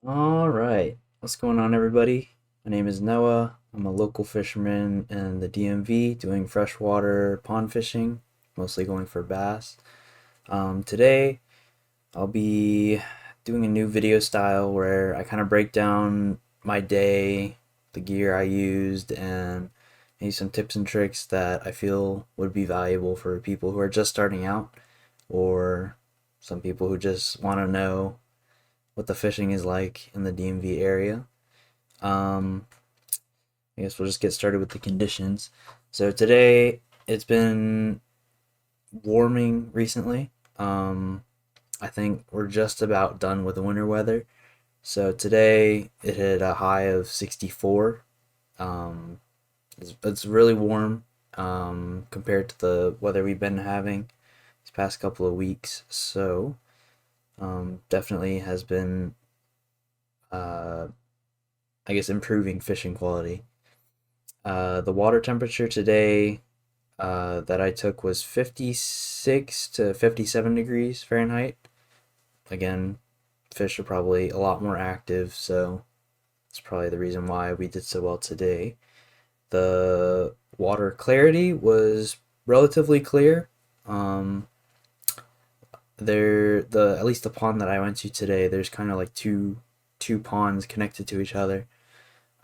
All right. What's going on, everybody? My name is Noah. I'm a local fisherman in the DMV doing freshwater pond fishing, mostly going for bass. Today, I'll be doing a new video style where I kind of break down my day, the gear I used, and maybe some tips and tricks that I feel would be valuable for people who are just starting out or some people who just want to know what the fishing is like in the DMV area. Um, I guess we'll just get started with the conditions. So today it's been warming recently. I think we're just about done with the winter weather. So today it hit a high of 64. Um, it's really warm compared to the weather we've been having these past couple of weeks. So definitely has been uh, I guess improving fishing quality. The water temperature today that I took was 56 to 57 degrees Fahrenheit. Again, fish are probably a lot more active, so that's probably the reason why we did so well today. The water clarity was relatively clear. Um, at least the pond that I went to today, there's kind of like two ponds connected to each other.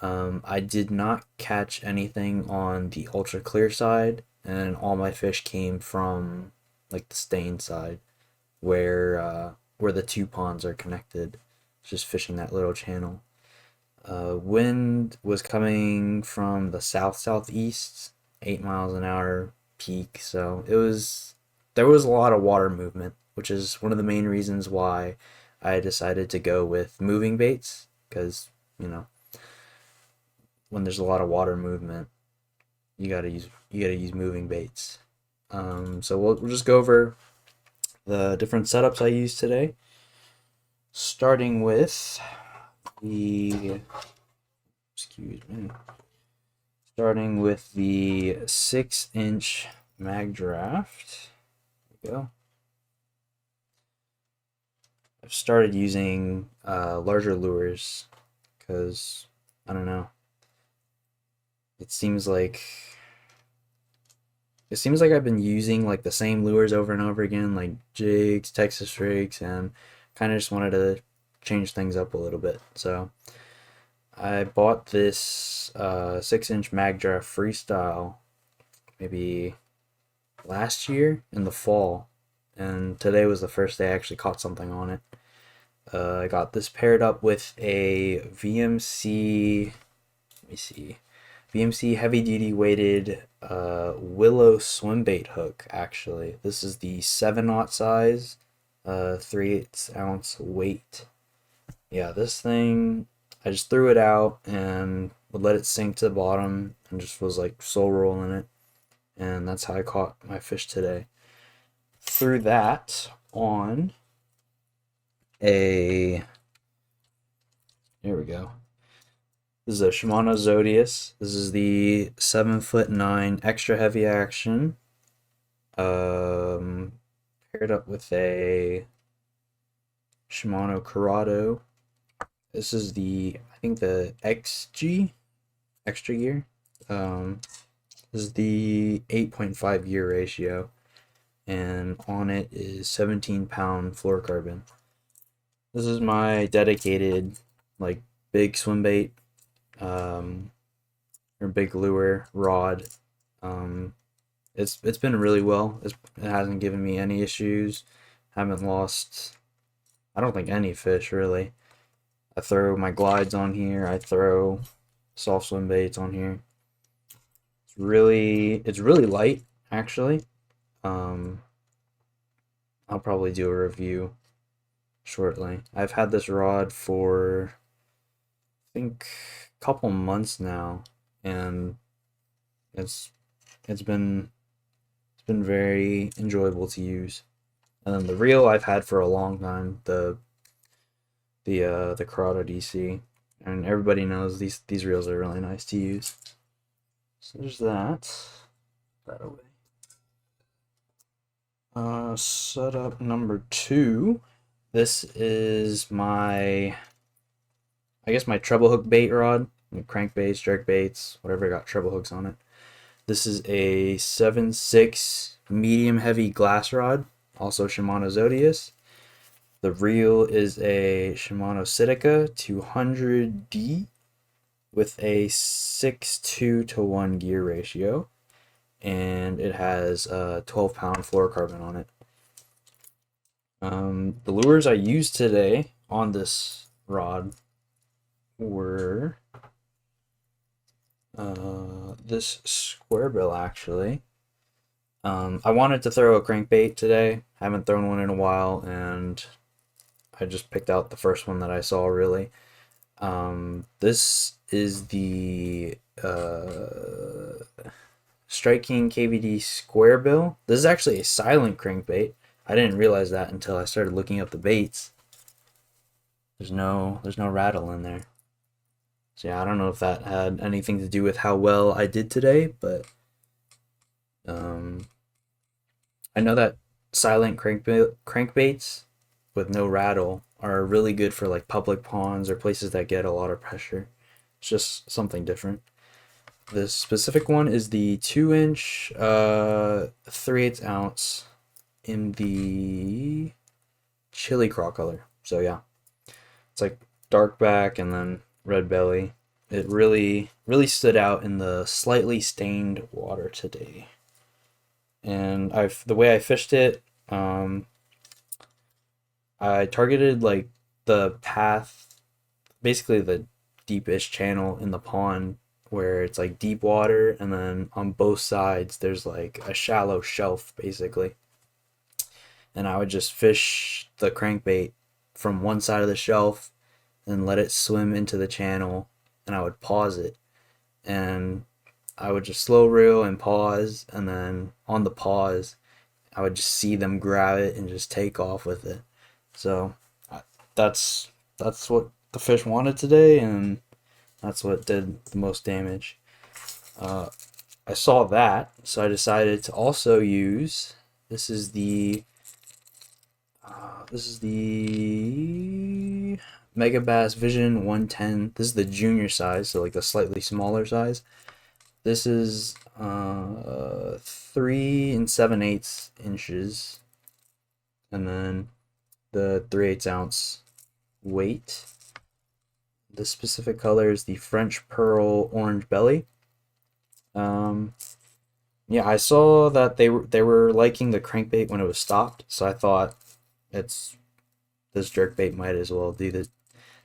I did not catch anything on the ultra clear side, and all my fish came from like the stain side, where the two ponds are connected. Just fishing that little channel. Wind was coming from the south southeast, 8 miles an hour peak. So there was a lot of water movement, which is one of the main reasons why I decided to go with moving baits because you know when there's a lot of water movement, you gotta use moving baits. So we'll just go over the different setups I used today, starting with the excuse me, starting with the 6-inch mag draft. There we go. I've started using larger lures because I don't know. It seems like it seems like I've been using like the same lures over and over again, like jigs, Texas rigs, and kind of just wanted to change things up a little bit. So I bought this 6-inch Magdraft Freestyle maybe last year in the fall, and today was the first day I actually caught something on it. I got this paired up with a VMC. Let me see. VMC heavy duty weighted Willow Swimbait hook, actually. This is the 7/0 size, 3/8 ounce weight. Yeah, this thing, I just threw it out and would let it sink to the bottom and just was like soul rolling it. And that's how I caught my fish today. Threw that on a, here we go. This is a Shimano Zodius. This is the 7'9" extra heavy action. Um, Paired up with a Shimano Corrado. This is I think the XG, extra gear. Um, this is the 8.5 gear ratio, and on it is 17-pound fluorocarbon. This is my dedicated, like, big swim bait, um, or big lure rod. Um, it's been really well. It hasn't given me any issues. Haven't lost, I don't think, any fish really. I throw my glides on here. I throw soft swim baits on here. It's really light actually. Um, I'll probably do a review shortly. I've had this rod for I think a couple months now, and it's it's been it's been very enjoyable to use. And then the reel I've had for a long time, the Corrado DC, and everybody knows these reels are really nice to use. So there's that. That away. Setup number two. This is my I guess my treble hook bait rod, crankbaits, jerk baits, whatever got treble hooks on it. This is a 7.6 medium heavy glass rod, also Shimano Zodius. The reel is a Shimano Sitica 200D with a 6:2 to 1 gear ratio, and it has a 12-pound fluorocarbon on it. The lures I used today on this rod were this square bill actually. I wanted to throw a crankbait today. Haven't thrown one in a while, and I just picked out the first one that I saw really. This is the Strike King KVD square bill. This is actually a silent crankbait. I didn't realize that until I started looking up the baits. There's no rattle in there. So yeah, I don't know if that had anything to do with how well I did today, but I know that silent crankbaits with no rattle are really good for like public ponds or places that get a lot of pressure. It's just something different. This specific one is the 2-inch 3/8 ounce in the chili craw color. So yeah, it's like dark back and then red belly. It really stood out in the slightly stained water today. And the way I fished it, I targeted like the path, basically the deepest channel in the pond where it's like deep water, and then on both sides there's like a shallow shelf basically. And I would just fish the crankbait from one side of the shelf and let it swim into the channel, and I would pause it, and I would just slow reel and pause, and then on the pause I would just see them grab it and just take off with it. So that's what the fish wanted today, and that's what did the most damage. I saw that, so I decided to also use, this is the Megabass Vision 110. This is the junior size, so like the slightly smaller size. This is 3 7/8 inches, and then the 3/8 ounce weight. The specific color is the French Pearl Orange Belly. Yeah, I saw that they were liking the crankbait when it was stopped, so I thought this jerkbait might as well do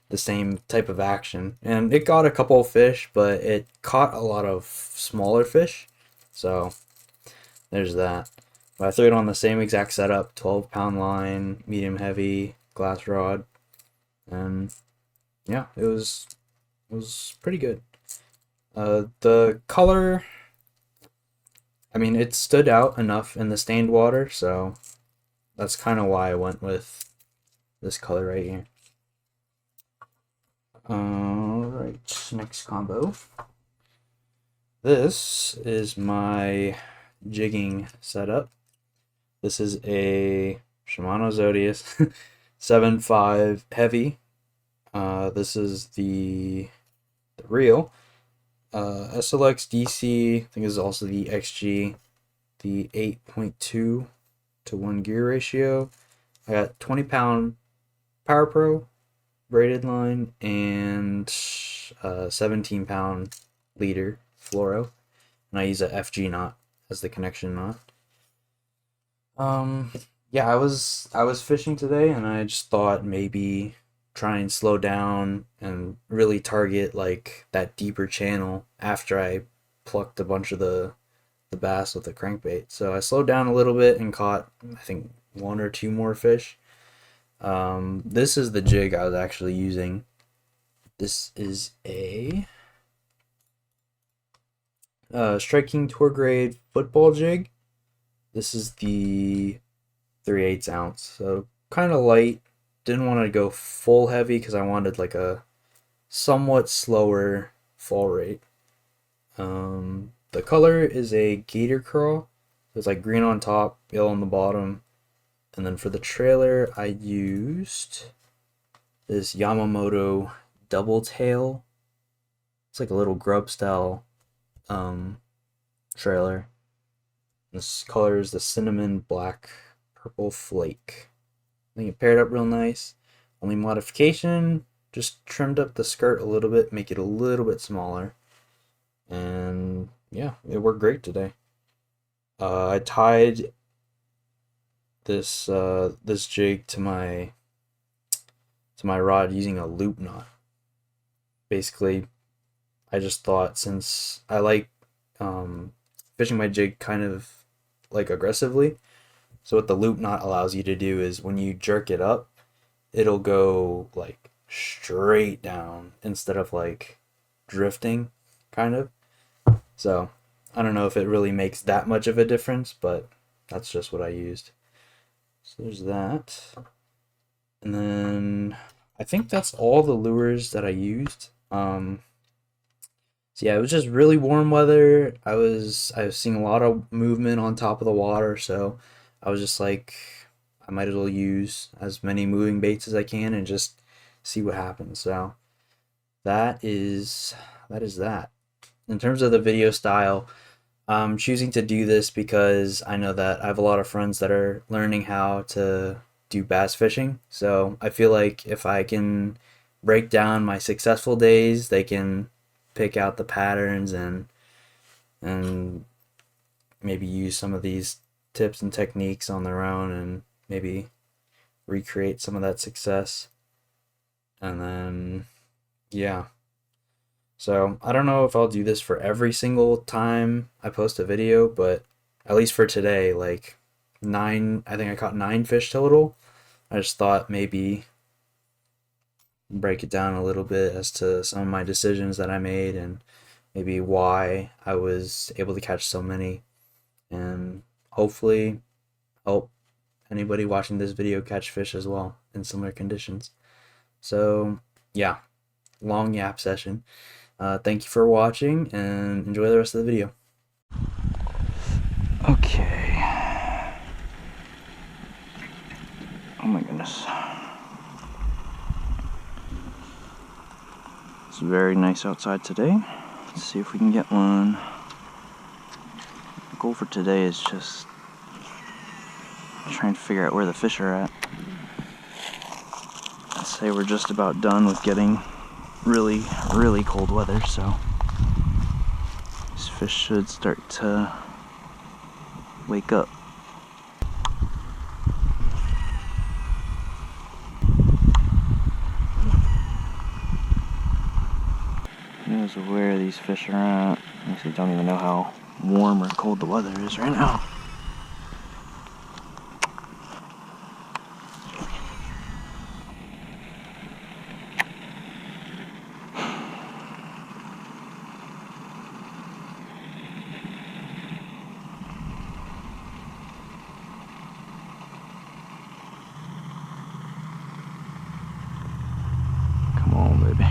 the same type of action. And it got a couple of fish, but it caught a lot of smaller fish, so there's that. But I threw it on the same exact setup, 12-pound line, medium heavy, glass rod, and yeah, it was pretty good. The color, I mean, it stood out enough in the stained water, so that's kind of why I went with this color right here. Alright, next combo. This is my jigging setup. This is a Shimano Zodius 7.5 heavy. This is the reel. SLX DC, I think this is also the XG, the 8.2 to 1 gear ratio. I got 20-pound Power Pro braided line and 17-pound leader fluoro, and I use a FG knot as the connection knot. Yeah, I was fishing today, and I just thought maybe try and slow down and really target like that deeper channel after I plucked a bunch of the bass with the crankbait. So I slowed down a little bit and caught, I think, 1 or 2 more fish. This is the jig I was actually using. This is a Strike King Tour Grade football jig. This is the 3/8 ounce, so kind of light. Didn't want to go full heavy because I wanted like a somewhat slower fall rate. The color is a gator craw. So it's like green on top, yellow on the bottom. And then for the trailer, I used this Yamamoto double tail. It's like a little grub style trailer. This color is the cinnamon black purple flake. I think it paired up real nice. Only modification, just trimmed up the skirt a little bit, make it a little bit smaller. And yeah, it worked great today. I tied this this jig to my rod using a loop knot. Basically, I just thought, since I like fishing my jig kind of like aggressively, so what the loop knot allows you to do is when you jerk it up, it'll go like straight down instead of like drifting, kind of. So I don't know if it really makes that much of a difference, but that's just what I used. So there's that. And then I think that's all the lures that I used. So yeah, it was just really warm weather. I was seeing a lot of movement on top of the water, so I was just like, I might as well use as many moving baits as I can and just see what happens. So that is that. In terms of the video style, I'm choosing to do this because I know that I have a lot of friends that are learning how to do bass fishing. So I feel like if I can break down my successful days, they can pick out the patterns and maybe use some of these tips and techniques on their own and maybe recreate some of that success. And then yeah, so I don't know if I'll do this for every single time I post a video, but at least for today, like I think I caught 9 fish total. I just thought maybe break it down a little bit as to some of my decisions that I made and maybe why I was able to catch so many, and hopefully help anybody watching this video catch fish as well in similar conditions. So yeah, long yap session. Thank you for watching and enjoy the rest of the video. Okay. Oh my goodness. It's very nice outside today. Let's see if we can get one. The goal for today is just trying to figure out where the fish are at. I'd say we're just about done with getting really, really cold weather, so these fish should start to wake up. Who knows where these fish are at? I actually don't even know how warm or cold the weather is right now. Come on, baby.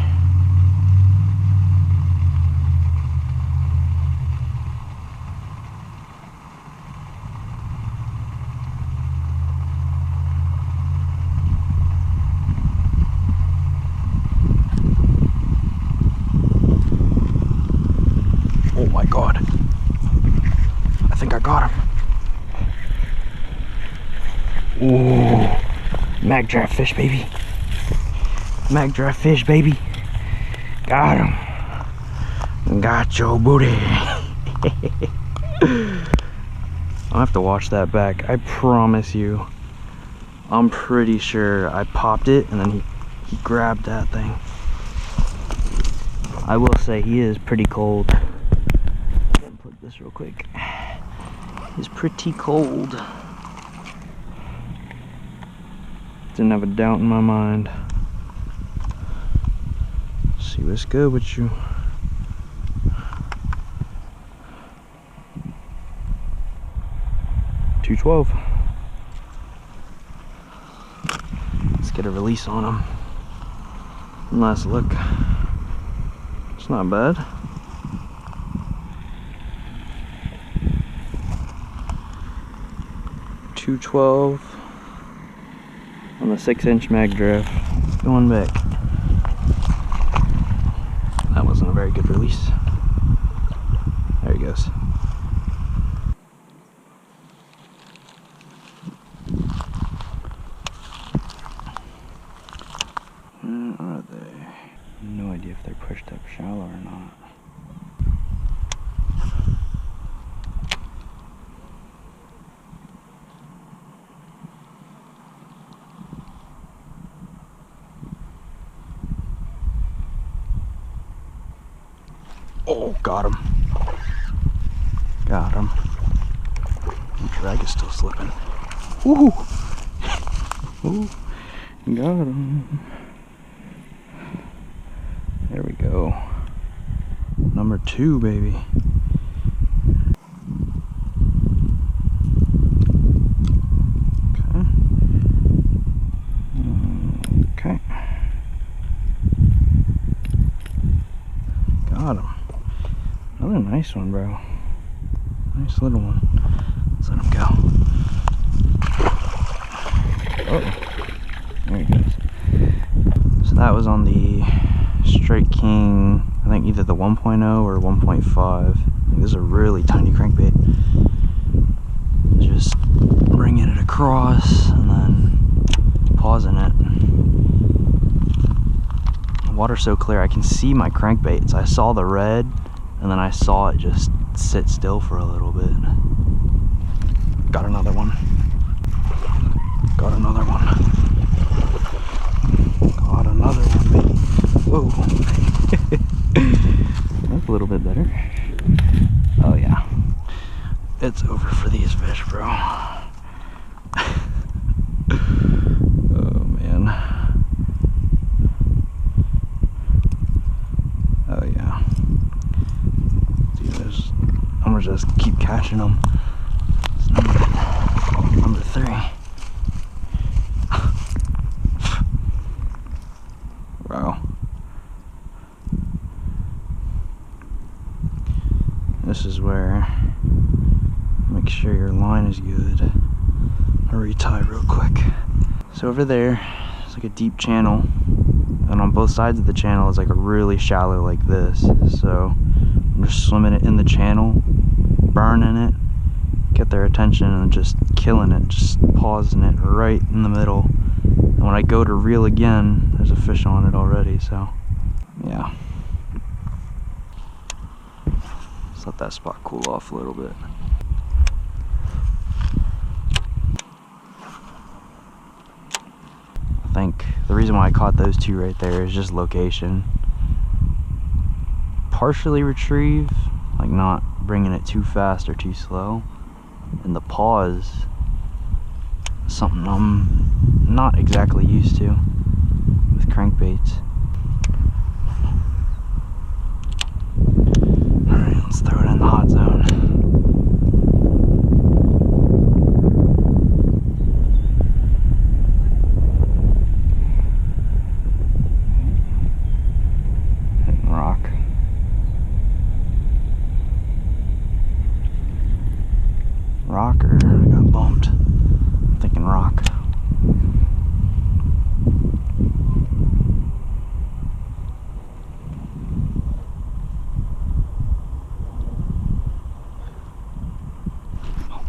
Oh my God. I think I got him. Ooh. Mag draft fish, baby. Mag draft fish, baby. Got him. Got your booty. I'll have to watch that back. I promise you. I'm pretty sure I popped it and then he grabbed that thing. I will say he is pretty cold. Unplug this real quick. He's pretty cold. Didn't have a doubt in my mind. See what's good with you. $2.12. Let's get a release on him. One last look. It's not bad. $2.12 on the 6-inch mag draft. Going back. wasn't a very good release. There he goes. Where are they? No idea if they're pushed up shallow or not. Oh, got him. Got him. The drag is still slipping. Ooh! Ooh! Got him. There we go. Number 2, baby. Okay. Okay. Got him. Another nice one, bro. Nice little one. Let's let him go. Oh, there he goes. So that was on the Straight King, I think either the 1.0 or 1.5. This is a really tiny crankbait. Just bringing it across and then pausing it. The water's so clear, I can see my crankbaits. I saw the red, and then I saw it just sit still for a little bit. Got another one. Got another one. Got another one, baby. Whoa. That's a little bit better. Oh yeah. It's over for these fish, bro. Oh man. Oh yeah. Dude, I'm gonna just keep catching them. It's number 3. Wow. This is where make sure your line is good. I'll retie real quick. So over there, it's like a deep channel, and on both sides of the channel is like a really shallow like this. So I'm just swimming it in the channel, burning it, get their attention, and just killing it, just pausing it right in the middle. And when I go to reel again, there's a fish on it already, so yeah. Just let that spot cool off a little bit. I think the reason why I caught those 2 right there is just location. Partially retrieve, like not bringing it too fast or too slow. And the pause, something I'm not exactly used to with crankbaits. Alright, let's throw it in the hot zone. Hitting rock. Rock, or I got bumped. I'm thinking rock.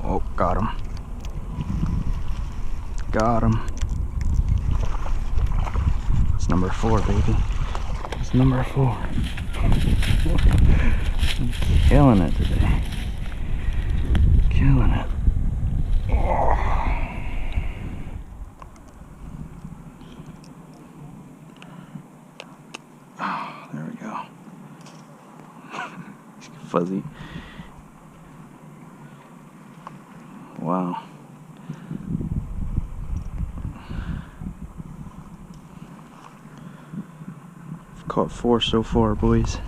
Oh, got him. Got him. It's number 4, baby. It's number 4. I'm killing it today. Killing it. Oh. Oh, there we go. Fuzzy. Wow. I've caught 4 so far, boys.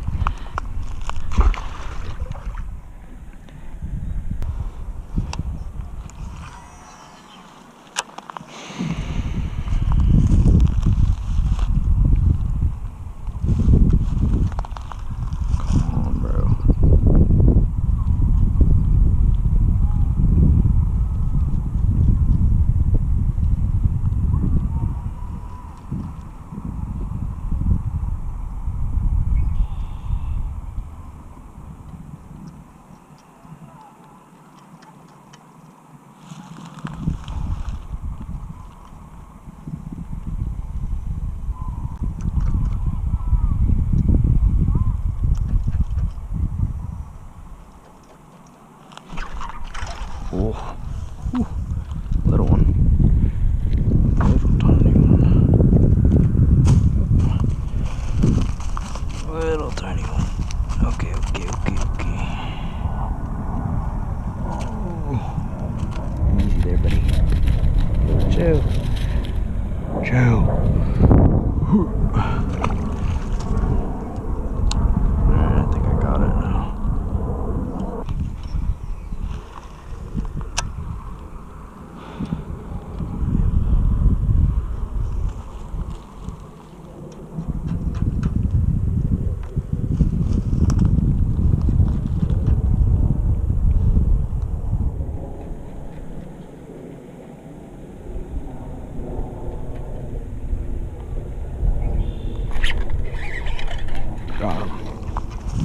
Got him.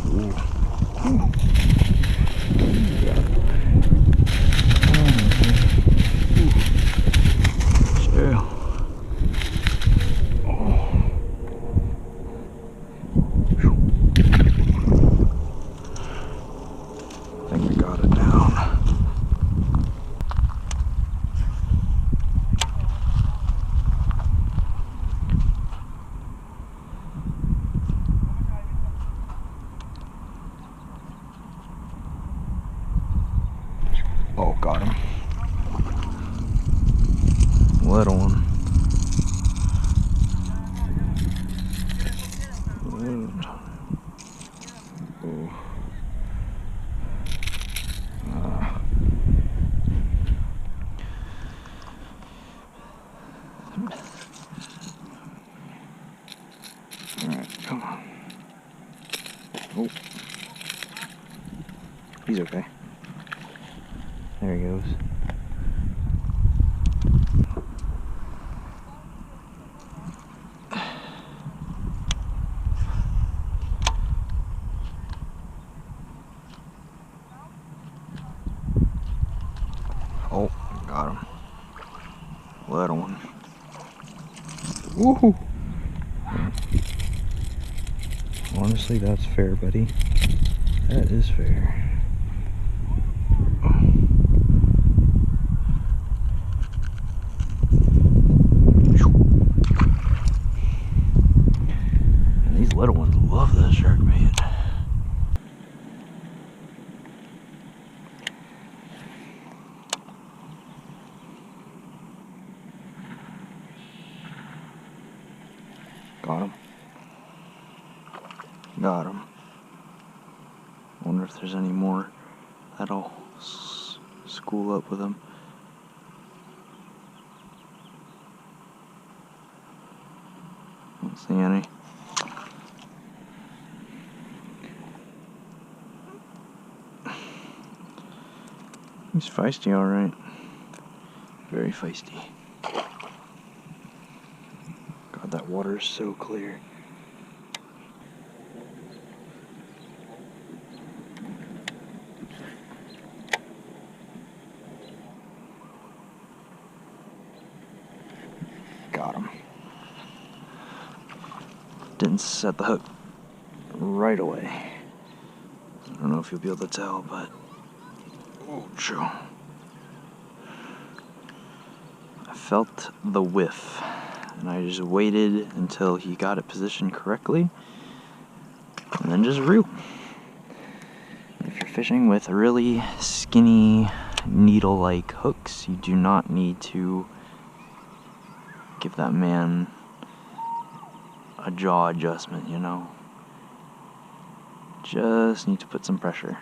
Ooh. Ooh. Yeah. I think we got it down. Oh, got him. Little one. Oh. Alright, come on. Oh. He's okay. There he goes. Oh, got him. Little one. Woohoo! Honestly, that's fair, buddy. That is fair. And these little ones love this shark bait. Got him. Got him. Wonder if there's any more that'll school up with him. Don't see any. He's feisty, alright. Very feisty. God, that water is so clear. Got him. Didn't set the hook right away. I don't know if you'll be able to tell, but oh, true. I felt the whiff, and I just waited until he got it positioned correctly, and then just reel. If you're fishing with really skinny needle-like hooks, you do not need to give that man a jaw adjustment, you know. Just need to put some pressure.